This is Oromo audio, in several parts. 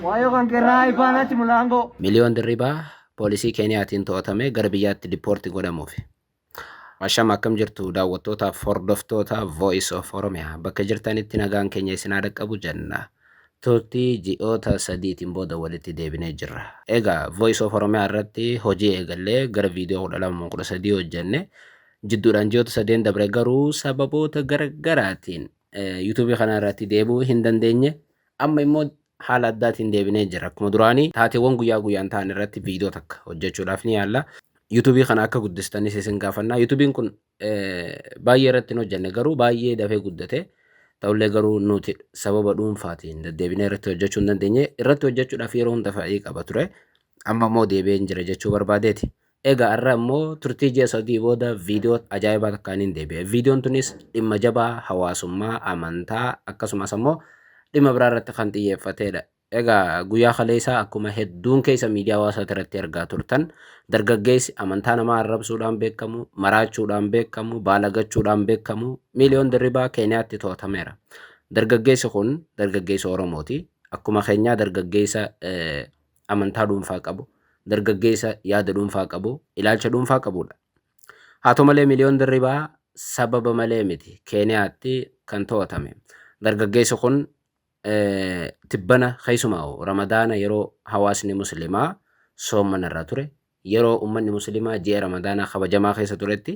Wayo kan kerai panach mulango. Miliyoon dirribaa poolisii Keeniyaatiin to'atame gara biyyaatti diippoortii godhamuuf. Ashama akkam jirtu daawwattootaaf hordoftoota Voice of Oromiyaa bakka jirtanitti nagaan keenya isin haa dhaqqabu jenna. Turtii ji'oota sadiitiin booda walitti deebinee jirra. Egaa Voice of Oromiyaa irratti hojii eegallee gara viidiyoo 1213 hojjenne jidduudhaan ji'oota sadeen dabre garuu sababoota garaagaraatiin YouTube kana irratti deebi'uu hin dandeenye amma immoo haala addaatiin deebinee jira. Akkuma duraanii taateewwan guyyaa guyyaan ta'an irratti viidiyoo takka hojjechuudhaaf ni yaalla. YouTube kana akka guddistanis isin gaafannaa. YouTubein kun baay'ee irratti hin hojjenne garuu baay'ee dafee guddate. Ta'ullee garuu nuti sababa dhuunfaatiin deddeebinee irratti hojjechuu hin dandeenye. Irratti hojjechuudhaaf yeroo hunda fa'ii qaba ture. Amma immoo deebi'een jira jechuu barbaadeeti. Egaa irra immoo turtii ji'a sadii booda viidiyoo ajaa'ibaa takkaaniin deebi'e. Viidiyoon tunis dhimma jabaa hawaasummaa, amantaa akkasumas immoo dhimma biraa irratti kan xiyyeeffatedha. Egaa guyyaa kaleessaa akkuma hedduun keessa miidiyaa hawaasaa irratti argaa turtan dargaggeessi amantaa namaa arrabsuudhaan beekamu, maraachuudhaan beekamu, baalagachuudhaan beekamu miliyoon dirribaa Keeniyaatti to'atameera. Dargaggeessi kun dargaggeessa Oromooti. Akkuma keenyaa dargaggeessa amantaa dhuunfaa qabu, dargaggeessa yaada dhuunfaa qabu, ilaalcha dhuunfaa qabudha. Haa ta'u malee miliyoon dirribaa sababa malee miti Keeniyaatti kan to'atame. Dargaggeessi kun tibbana keessumaa ramadaana yeroo hawaasni muslimaa soomana irra ture, yeroo ummanni muslimaa ji'a ramadaana kabajamaa keessa turetti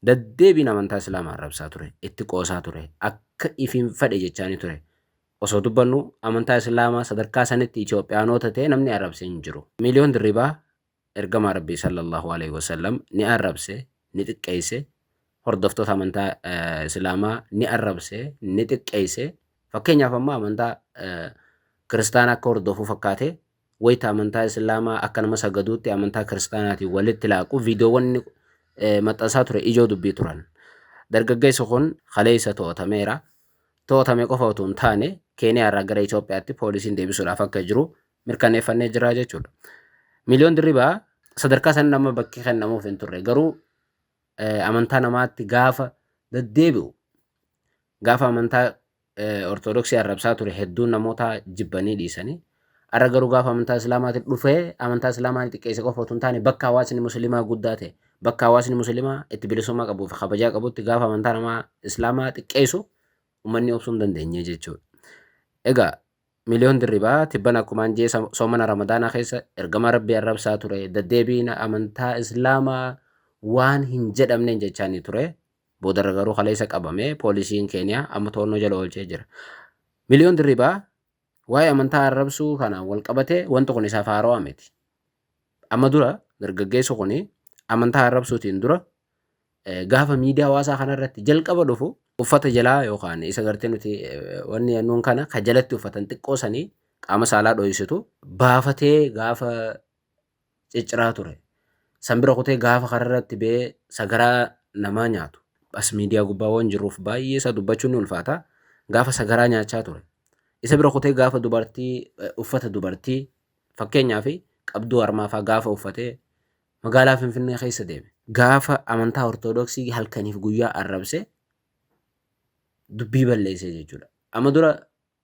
deddeebiin amantaa islaamaa arrabsaa ture, itti qoosaa ture, akka ifiin fedhe jechaani ture. Osoo dubbannu amantaa islaamaa sadarkaa sanitti Itoophiyaanota ta'e namni arrabse hin jiru. Miliyoon dirribaa ergamaa Rabbii sallallahu alaihi wasallam ni arrabse, ni xiqqeesse, hordoftoota amantaa islaamaa ni arrabse, ni xiqqeesse. Fakkeenyaaf amma amantaa kiristaanaa akka hordofuu fakkaate wayita amantaa islaamaa akka nama sagaduutti amantaa kiristaanaatiin walitti laaqu viidiyoowwan maxxansaa ture ijoo dubbii turan. Dargaggeessi kun kaleessa to'atameera. To'atame qofa otoo hin taane Keeniyaa irraa gara Itoophiyaatti poolisiin deebisuudhaaf akka jiru mirkaneeffannee jira jechuudha. Miliyoon dirribaa sadarkaa san nama bakki kennamuuf hin turre garuu amantaa namaatti gaafa deddeebi'u gaafa amantaa Ortodoksii arrabsaa ture hedduun namoota jibbanii dhiisanii arra garuu gaafa amantaa islaamaatiin dhufee amantaa islaamaa xiqqeesse qofa otoo hin taane bakka hawaasni muslimaa guddaa ta'e bakka hawaasni muslimaa itti bilisummaa qabuu fi kabajaa qabutti gaafa amantaa namaa islaamaa xiqqeessu ummanni obsuu hin dandeenye jechuudha. Egaa miliyoon dirribaa tibbana akkumaan jee soomana ramadaanaa keessa ergama Rabbii arrabsaa ture deddeebiin amantaa islaamaa waan hin jedhamneen jechaanii ture. Boodarra garuu kaleessa qabame poolisiin Keeniyaa amma to'annoo jala oolchee jira. Miliyoon dirribaa waa'ee amantaa arrabsuu kana wal qabatee wanti kun isaaf haarawaa miti. Amma dura dargaggeessi kun amantaa arrabsuutiin dura gaafa miidiyaa hawaasaa kanarratti jalqaba dhufu uffata jalaa yookaan isa gartee nuti wanni nuun kana ka jalatti uffatan xiqqoo sanii qaama saalaa dho'isitu baafatee gaafa cicciraa ture. Sanbira kutee gaafa kararratti bee sagaraa namaa nyaatu. As miidiyaa gubbaawwan jiruuf baay'ee isa dubbachuun ni ulfaata. Gaafa sagaraa nyaachaa ture. Isa bira kutee gaafa dubartii uffata dubartii fakkeenyaaf qabduu harmaafaa gaafa uffatee magaalaa Finfinnee keessa deeme. Gaafa amantaa Ortodoksii halkaniif guyyaa arrabse dubbii balleessee jechuudha. Amma dura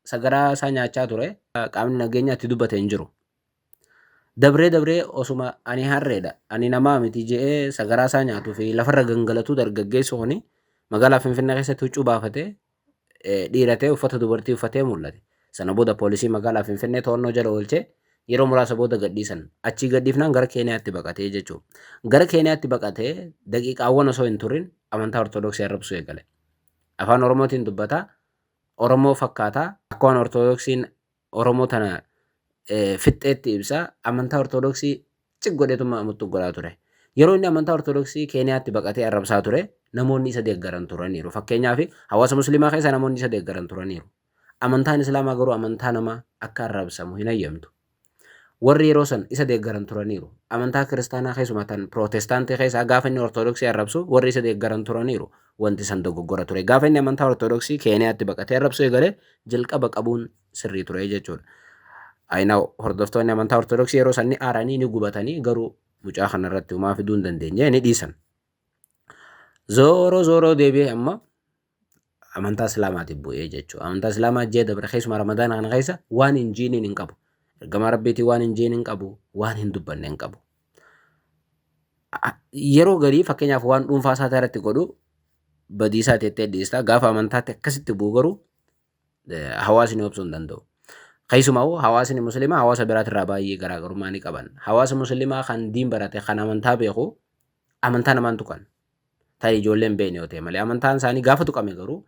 sagaraa isaa nyaachaa ture qaamni nageenyaa itti dubbate hin jiru. Dabree osuma ani harreedha ani namaa miti je'ee sagaraa isaa nyaatuu fi lafarra gangalatu dargaggeessu kuni magaalaa Finfinnee keessatti huccuu baafatee dhiiratee uffata dubartii uffatee mul'ate. Sana booda poolisii magaalaa Finfinnee to'annoo jala oolchee yeroo muraasa booda gadhiisan. Achii gadhiifnaan gara Keeniyaatti baqatee jechuudha. Gara Keeniyaatti baqatee daqiiqaawwan osoo hin turin amantaa Ortodoksii arrabsuu eegale. Afaan Oromootiin dubbata. Oromoo fakkaataa akka waan Ortodoksiin Oromoo tana fixxeetti ibsa amantaa Ortodoksii ciggodheetummaa muttu godhaa ture. Yeroo inni amantaa Ortodoksii Keeniyaatti baqatee arrabsaa ture namoonni isa deeggaran turaniiru. Fakkeenyaaf hawaasa musliimaa keessa namoonni isa deeggaran turaniiru. Amantaan islaamaa garuu amantaa namaa akka arrabsamu hin hayyamtu. Warri yeroo san isa deeggaran turaniiru. Amantaa kiristaanaa keessumaa tan pirootestaantii keessaa gaafa inni Ortodoksii arrabsu warri isa deeggaran turaniiru. Wanti san dogoggora ture. Gaafa inni amantaa Ortodoksii Keeniyaatti baqatee arrabsuu eegale jalqaba qabuun sirrii ture jechuudha. Ayinaa hordoftoonni amantaa Ortodoksii yeroo sanni aaranii ni gubatanii garuu mucaa kanarratti homaa fiduu hin dandeenye ni dhiisan. Zooroo deebi'ee amma amantaa islaamaatiif bu'ee jechuudha. Amantaa islaamaa jee dabre keessumaa ramadaana kana keessa waan hin jiiniin hin qabu. Ergamaa rabbiitii waan hin jiin hin qabu, waan hin dubbanne hin qabu. Yeroo garii fakkeenyaaf waan dhuunfaa isaa irratti godhu badiisaa teettee dhiistaa gaafa amantaatti akkasitti bu'u garuu hawaasni obsuu hin danda'u. Keessumaa hawaasni musliimaa hawaasa biraatirraa baay'ee garaagarummaa ni qaban. Hawaasa musliimaa kan diin barate kan amantaa beeku amantaa namaan tuqan. Tarii ijoolleen beekne yoo ta'e malee amantaan isaanii gaafa tuqame garuu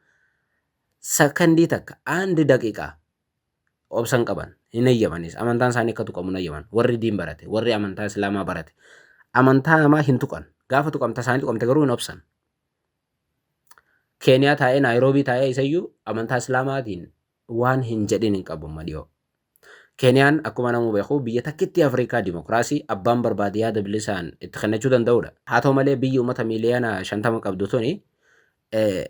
sakandii takka aandi daqiiqaa obsan qaban hin eeyyamanis amantaan isaanii akka tuqamu hin eeyyaman. Warri diin barate warri amantaa islaamaa barate amantaa namaa hin tuqan. Gaafa tuqamta isaanii tuqamte garuu hin obsan. Keeniyaa taa'ee Naayiroobii taa'ee isayyuu amantaa islaamaatiin waan hin jedhin hin qabu madiyoo. Keeniyaan akkuma namuu beeku biyya takkitti Afrikaa dimokiraasii abbaan barbaade yaada bilisaan itti kennachuu danda'udha. Haa ta'u malee biyyi uummata miiliyoona 50 qabdu tuni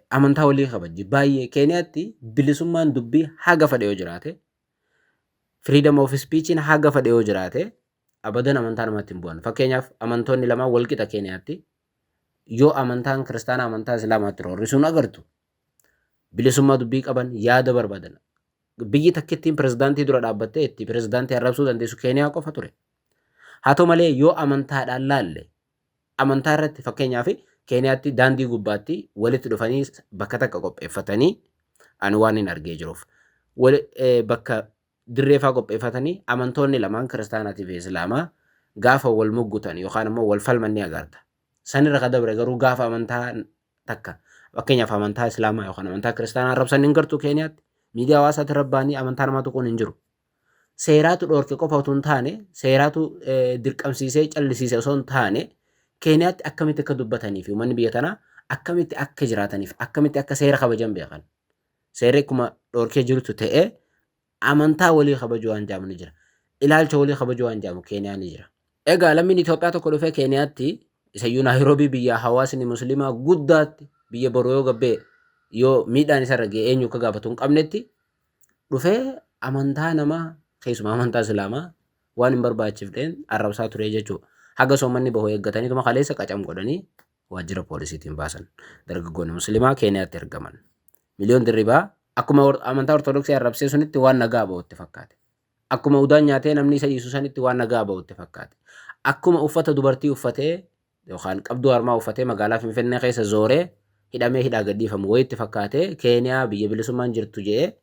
amantaa walii kabajji. Baay'ee Keeniyaatti bilisummaan dubbii haga fedhe yoo jiraate freedom of speechiin haga fedhe yoo jiraate abadan amantaa namatti hin bu'an. Fakkeenyaaf amantoonni lamaan walqixa Keeniyaatti yoo amantaan kiristaanaa amantaa islaamaatti roorrisuun agartu bilisummaa dubbii qaban yaada barbaadan. Biyyi takkittiin pirezidaantii dura dhaabbattee itti pirezidaantii arrabsuu dandeessu Keeniyaa qofa ture. Haa ta'u malee yoo amantaadhaan laalle amantaa irratti fakkeenyaaf Keeniyaatti daandii gubbaatti walitti dhufanii bakka takka qopheeffatanii ani waan hin argee jiruuf bakka dirreefaa qopheeffatanii amantoonni lamaan kiristaanaatii fi islaamaa gaafa wal muggutan yookaan immoo wal falman ni agarta. Sanirra ka dabre garuu gaafa amantaa takka fakkeenyaaf amantaa islaamaa yookaan amantaa kiristaanaa arrabsan hin gartuu Keeniyaatti. Miidiyaa hawaasaatti rabbaanii amantaa namaa tuquun hin jiru. Seeraatu dhoorke qofa otoo hin taane seeraatu dirqamsiisee callisiisee osoo hin taane Keeniyaatti akkamitti akka dubbatanii fi uummanni biyya tanaa akkamitti akka jiraataniif akkamitti akka seera kabajan beekan. Seerri akkuma dhoorkee jirutu ta'ee amantaa walii kabajuu waan jaamu ni jira. Ilaalcha walii kabajuu waan jaamu Keeniyaa ni jira. Egaa lammiin Itoophiyaa tokko dhufee Keeniyaatti isayyuu Naayiroobii biyya hawaasni musliimaa guddaatti biyya boroo yoo gabbee yoo miidhaan isarra ga'e eenyu akka gaafatu hin qabnetti dhufee amantaa namaa keessumaa amantaa islaamaa waan hin barbaachifneen arrabsaa ture jechuudha. Haga soommanni bahuu eeggataniituma kaleessa qacam godhanii waajjira poolisiitiin baasan. Dargaggoonni musliimaa Keeniyaatti ergaman. Miliyoon dirribaa akkuma amantaa ortodoksii arrabsee sunitti waan nagaa bahutti fakkaate. Akkuma udaan nyaatee namni isa dhiisu sanitti waan nagaa bahutti fakkaate. Akkuma uffata dubartii uffatee yookaan qabduu harmaa uffatee magaalaa Finfinnee keessa zooree hidhamee hidhaa gadhiifamu wayitti fakkaatee Keeniyaa biyya bilisummaan jirtu jedhee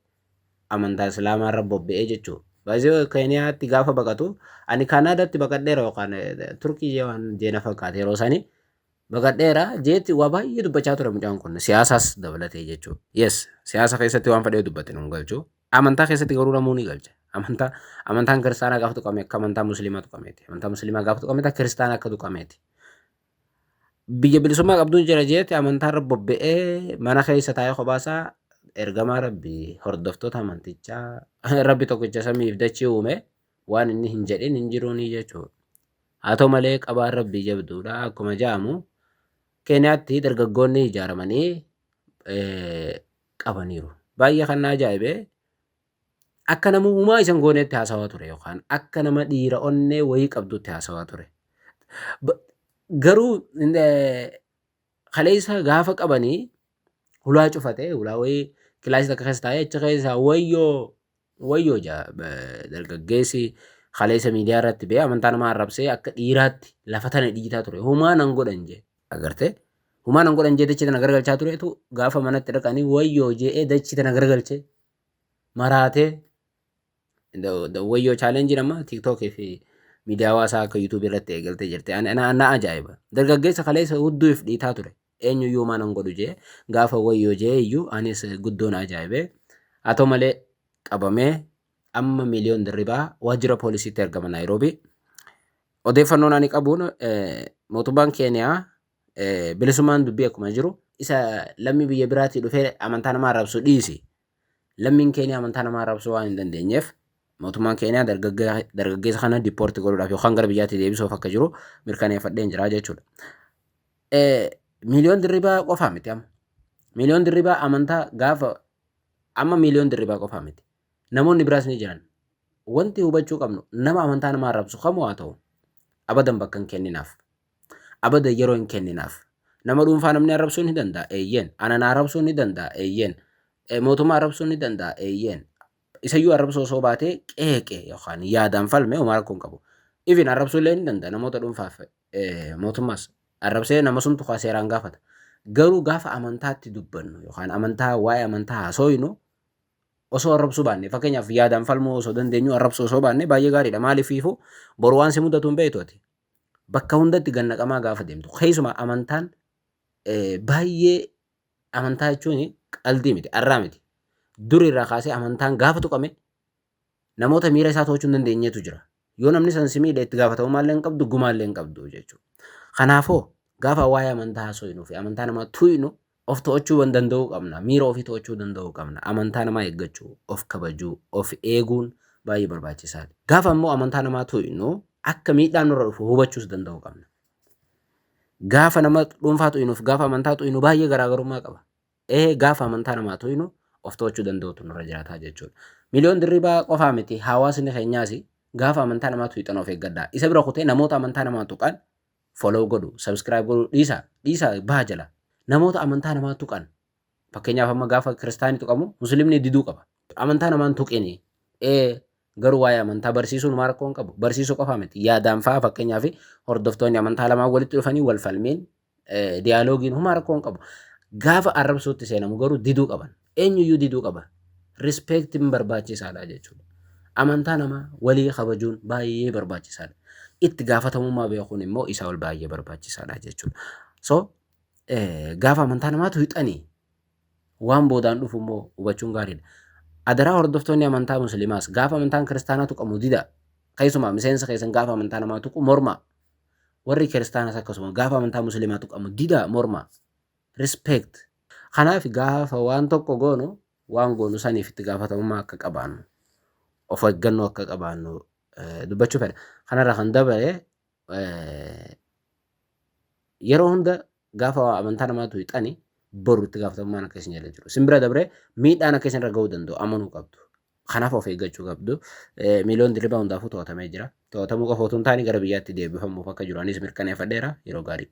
amantaa islaamaa irra bobba'ee jechuudha. Baay'ee Keeniyaatti gaafa baqatu ani Kaanaadaatti baqadheera yookaan Turkii waan jeena fakkaate yeroo sanii baqadheera jeetti waa baay'ee dubbachaa ture mucaan kun siyaasaas dabalatee jechuudha. Yes siyaasa keessatti waan fedhee dubbate nun galchu. Amantaa keessatti garuu namuu ni galcha. Amantaan kiristaanaa gaafa tuqame akka amantaa musliimaa tuqameeti. Amantaa musliimaa gaafa tuqame akka kiristaanaa akka tuqameeti. Biyya bilisummaa qabduun jira jeetti amantaa irra bobba'ee mana keessa taa'ee kophaa ergamaa rabbii hordoftoota amantichaa rabbi tokkicha samiif dachii uume waan inni hin jedhin hin jiruuni jechuudha. Haa ta'u malee qabaan rabbii jabduudha akkuma jedhamu Keeniyaatti dargaggoonni ijaaramanii qabaniiru. Baay'ee kan na ajaa'ibe akka nama uumaa isan gooneetti haasawaa ture yookaan akka nama dhiira onnee wayii qabdutti haasawaa ture. Garuu kaleessa gaafa qabanii hulaa cufatee hulaa wayii kilaasii takka keessa taa'ee achi keessa wayyoo dargaggeessi kaleessa miidiyaa irratti ba'ee amantaa namaa arrabsee akka dhiiraatti lafa tana dhiitaa ture. Humaa nan godhan jee agartee humaa nan godhan jee dachii tana garagalchaa tureetu gaafa manatti dhaqanii wayyoo jee dachii tana garagalchee maraatee wayyoo chaalenjii nama tiiktookii fi miidiyaa hawaasaa akka yuutuubii irratti eegaltee jirti. Ana ajaa'iba. Dargaggeessa kaleessa hudduuf dhiitaa ture. Eenyuyyuu maan hin godhu jee gaafa wayyoo jee iyyuu anis guddoon ajaa'ibe. Haa ta'u malee qabamee amma miliyoon dirribaa waajjira poolisiitti ergama Naayiroobii. Odeeffannoon ani qabuun mootummaan Keeniyaa bilisummaan dubbii akkuma jiru isa lammii biyya biraatii dhufee amantaa namaa arrabsu dhiisi. Lammiin Keeniyaa amantaa namaa arrabsuu waan hin dandeenyeef mootummaan Keeniyaa dargaggeessa kana diippoorti godhuudhaaf yookaan gara biyyaatti deebisuuf akka jiru mirkaneeffadheen jira jechuudha. Miliyoon dirribaa qofaa miti amma. Miliyoon dirribaa amantaa gaafa amma miliyoon dirribaa qofaa miti. Namoonni biraas ni jiran. Wanti hubachuu qabnu nama amantaa namaa arrabsu kamuu haa ta'u abadan bakka hin kenninaaf. Abadan yeroo hin kenninaaf. Nama dhuunfaa namni arrabsuu ni danda'a eeyyeen. Anan arrabsuu ni danda'a eeyyeen. Mootummaa arrabsuu ni danda'a eeyyeen. Isayyuu arrabsoo osoo baatee qeeqee yookaan yaadaan falmee homaa rakkoon qabu. Even arrabsuu illee ni danda'a namoota dhuunfaaf mootummaas arrabsee nama sumtu kaa seeraan gaafata. Garuu gaafa amantaatti dubbannu yookaan amantaa waa'ee amantaa haasooynu osoo arrabsuu baanne fakkeenyaaf yaadaan falmuu osoo dandeenyu arrabsoo osoo baanne baay'ee gaariidha. Maaliifiifuu boru waan si mudatu hin beektooti. Bakka hundatti gannaqamaa gaafa deemtu. Keessumaa amantaan baay'ee amantaa jechuun qalbii miti arraa miti. Dur irraa kaasee amantaan gaafa tuqame namoota miira isaa to'achuu hin dandeenyetu jira. Yoo namni san si miidhe itti gaafatamummaa illee hin qabdu gumaa illee hin qabdu jechuudha. Kanaafuu gaafa waa'ee amantaa haasofnu fi amantaa namaa tuynu of to'achuu danda'uu qabna. Miira ofii to'achuu danda'uu qabna. Amantaa namaa eeggachuu, of kabajuu, of eeguun baay'ee barbaachisaadha. Gaafa immoo amantaa namaa tuynu akka miidhaan nurra dhufu hubachuus danda'uu qabna. Gaafa nama dhuunfaa tuynuuf gaafa amantaa tuynu baay'ee garaagarummaa qaba. Gaafa amantaa namaa tuynu of to'achuu danda'utu nurra jiraataa jechuudha. Miliyoon dirribaa qofaa miti hawaasni keenyaas gaafa amantaa namaa tuyxan of eeggadhaa. Isa bira kutee namoota amantaa namaa tuqan follow godhu, subscribe godhu dhiisaa baha jala. Namoota amantaa namaa tuqan fakkeenyaaf amma gaafa kiristaanii tuqamu musliimni diduu qaba. Amantaa namaan tuqini garuu waa'ee amantaa barsiisuun maal rakkoon qabu barsiisuu qofaa miti yaadaan fa'aa fakkeenyaaf hordoftoonni amantaa lamaan walitti dhufanii wal falmeen diiyaaloogiin humaa rakkoon qabu. Gaafa arrabsuutti seenamu garuu diduu qaban. Eenyuyyuu diduu qaba. Rispeektiin barbaachisaadha jechuudha. Amantaa namaa walii kabajuun baay'ee barbaachisaadha. Itti gaafatamummaa beekuun immoo isa ol baay'ee barbaachisaadha jechuudha. So gaafa amantaa namaa tuyxanii waan boodaan dhufu immoo hubachuun gaariidha. Adaraa hordoftoonni amantaa musliimaas gaafa amantaan kiristaanaa tuqamu dida. Keessumaa miseensa keessan gaafa amantaa namaa tuqu morma. Warri kiristaanas akkasuma gaafa amantaa musliimaa tuqamu dida morma. Respect. Kanaaf gaafa waan tokko goonu waan goonu saniif itti gaafatamummaa akka qabaannu of eeggannoo akka qabaannu dubbachuu fedha. Kanarraa kan dabale yeroo hunda gaafa amantaa namaa tuyxani boru itti gaafatamummaan akka isin jala jiru. Simbira dabree miidhaan akka isin irra ga'uu danda'u amanuu qabdu. Kanaaf of eeggachuu qabdu. Miliyoon dirribaa hundaafuu to'atamee jira. To'atamuu qofa otoo hin taane gara biyyaatti deebifamuuf akka jiru anis mirkaneeffadheera yeroo gaarii.